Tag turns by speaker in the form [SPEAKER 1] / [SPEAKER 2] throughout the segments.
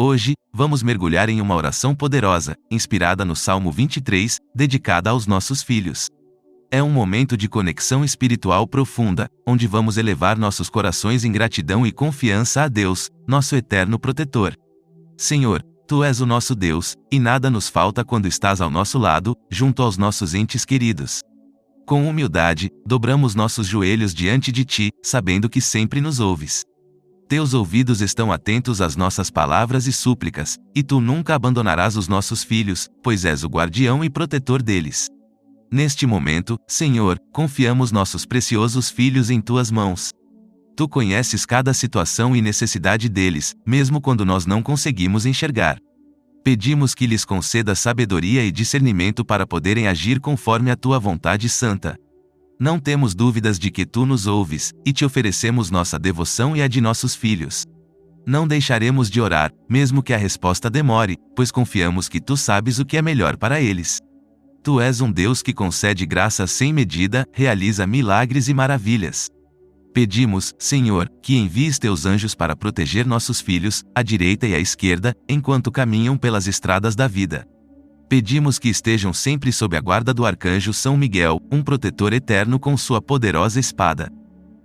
[SPEAKER 1] Hoje, vamos mergulhar em uma oração poderosa, inspirada no Salmo 23, dedicada aos nossos filhos. É um momento de conexão espiritual profunda, onde vamos elevar nossos corações em gratidão e confiança a Deus, nosso eterno protetor. Senhor, Tu és o nosso Deus, e nada nos falta quando estás ao nosso lado, junto aos nossos entes queridos. Com humildade, dobramos nossos joelhos diante de Ti, sabendo que sempre nos ouves. Teus ouvidos estão atentos às nossas palavras e súplicas, e Tu nunca abandonarás os nossos filhos, pois és o guardião e protetor deles. Neste momento, Senhor, confiamos nossos preciosos filhos em Tuas mãos. Tu conheces cada situação e necessidade deles, mesmo quando nós não conseguimos enxergar. Pedimos que lhes conceda sabedoria e discernimento para poderem agir conforme a Tua vontade santa. Não temos dúvidas de que Tu nos ouves, e Te oferecemos nossa devoção e a de nossos filhos. Não deixaremos de orar, mesmo que a resposta demore, pois confiamos que Tu sabes o que é melhor para eles. Tu és um Deus que concede graças sem medida, realiza milagres e maravilhas. Pedimos, Senhor, que envies Teus anjos para proteger nossos filhos, à direita e à esquerda, enquanto caminham pelas estradas da vida. Pedimos que estejam sempre sob a guarda do arcanjo São Miguel, um protetor eterno com sua poderosa espada.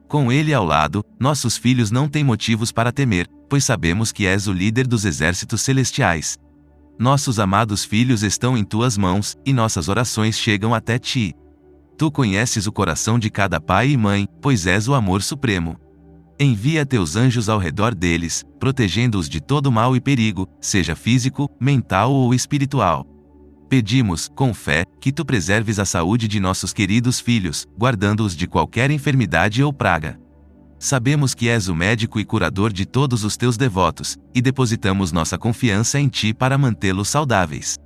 [SPEAKER 1] Com ele ao lado, nossos filhos não têm motivos para temer, pois sabemos que és o líder dos exércitos celestiais. Nossos amados filhos estão em Tuas mãos, e nossas orações chegam até Ti. Tu conheces o coração de cada pai e mãe, pois és o amor supremo. Envia Teus anjos ao redor deles, protegendo-os de todo mal e perigo, seja físico, mental ou espiritual. Pedimos, com fé, que Tu preserves a saúde de nossos queridos filhos, guardando-os de qualquer enfermidade ou praga. Sabemos que és o médico e curador de todos os Teus devotos, e depositamos nossa confiança em Ti para mantê-los saudáveis.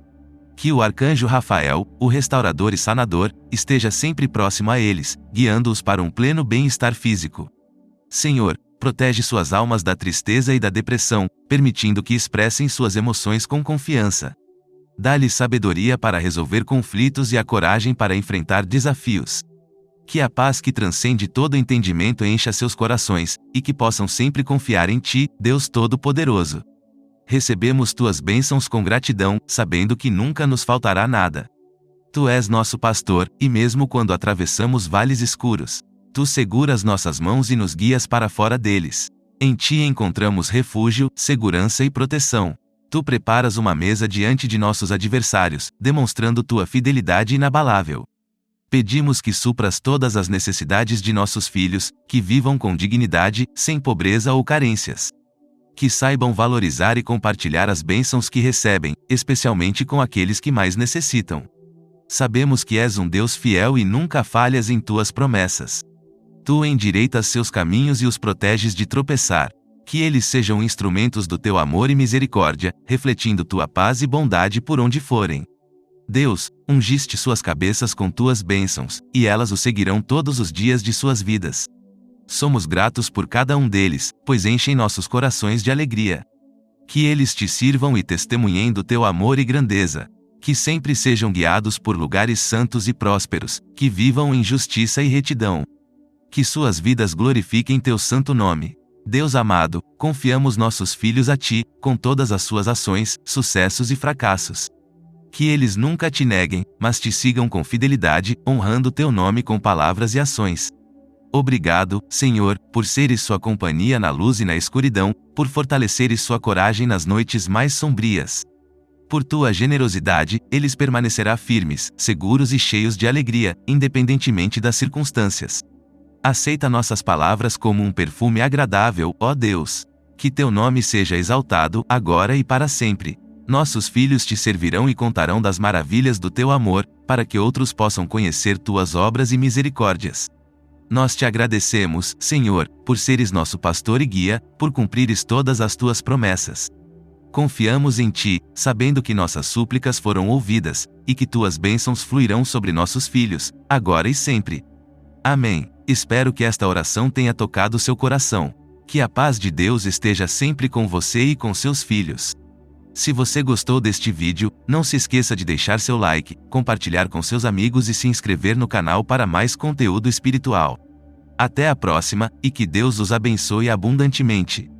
[SPEAKER 1] Que o arcanjo Rafael, o restaurador e sanador, esteja sempre próximo a eles, guiando-os para um pleno bem-estar físico. Senhor, protege suas almas da tristeza e da depressão, permitindo que expressem suas emoções com confiança. Dá-lhes sabedoria para resolver conflitos e a coragem para enfrentar desafios. Que a paz que transcende todo entendimento encha seus corações, e que possam sempre confiar em Ti, Deus Todo-Poderoso. Recebemos Tuas bênçãos com gratidão, sabendo que nunca nos faltará nada. Tu és nosso pastor, e mesmo quando atravessamos vales escuros, Tu seguras nossas mãos e nos guias para fora deles. Em Ti encontramos refúgio, segurança e proteção. Tu preparas uma mesa diante de nossos adversários, demonstrando Tua fidelidade inabalável. Pedimos que supras todas as necessidades de nossos filhos, que vivam com dignidade, sem pobreza ou carências. Que saibam valorizar e compartilhar as bênçãos que recebem, especialmente com aqueles que mais necessitam. Sabemos que és um Deus fiel e nunca falhas em Tuas promessas. Tu endireitas seus caminhos e os proteges de tropeçar. Que eles sejam instrumentos do Teu amor e misericórdia, refletindo Tua paz e bondade por onde forem. Deus, ungiste suas cabeças com Tuas bênçãos, e elas o seguirão todos os dias de suas vidas. Somos gratos por cada um deles, pois enchem nossos corações de alegria. Que eles Te sirvam e testemunhem do Teu amor e grandeza. Que sempre sejam guiados por lugares santos e prósperos, que vivam em justiça e retidão. Que suas vidas glorifiquem Teu santo nome. Deus amado, confiamos nossos filhos a Ti, com todas as suas ações, sucessos e fracassos. Que eles nunca Te neguem, mas Te sigam com fidelidade, honrando Teu nome com palavras e ações. Obrigado, Senhor, por seres sua companhia na luz e na escuridão, por fortaleceres sua coragem nas noites mais sombrias. Por Tua generosidade, eles permanecerá firmes, seguros e cheios de alegria, independentemente das circunstâncias. Aceita nossas palavras como um perfume agradável, ó Deus. Que Teu nome seja exaltado, agora e para sempre. Nossos filhos Te servirão e contarão das maravilhas do Teu amor, para que outros possam conhecer Tuas obras e misericórdias. Nós Te agradecemos, Senhor, por seres nosso pastor e guia, por cumprires todas as Tuas promessas. Confiamos em Ti, sabendo que nossas súplicas foram ouvidas, e que Tuas bênçãos fluirão sobre nossos filhos, agora e sempre. Amém. Espero que esta oração tenha tocado seu coração. Que a paz de Deus esteja sempre com você e com seus filhos. Se você gostou deste vídeo, não se esqueça de deixar seu like, compartilhar com seus amigos e se inscrever no canal para mais conteúdo espiritual. Até a próxima, e que Deus os abençoe abundantemente.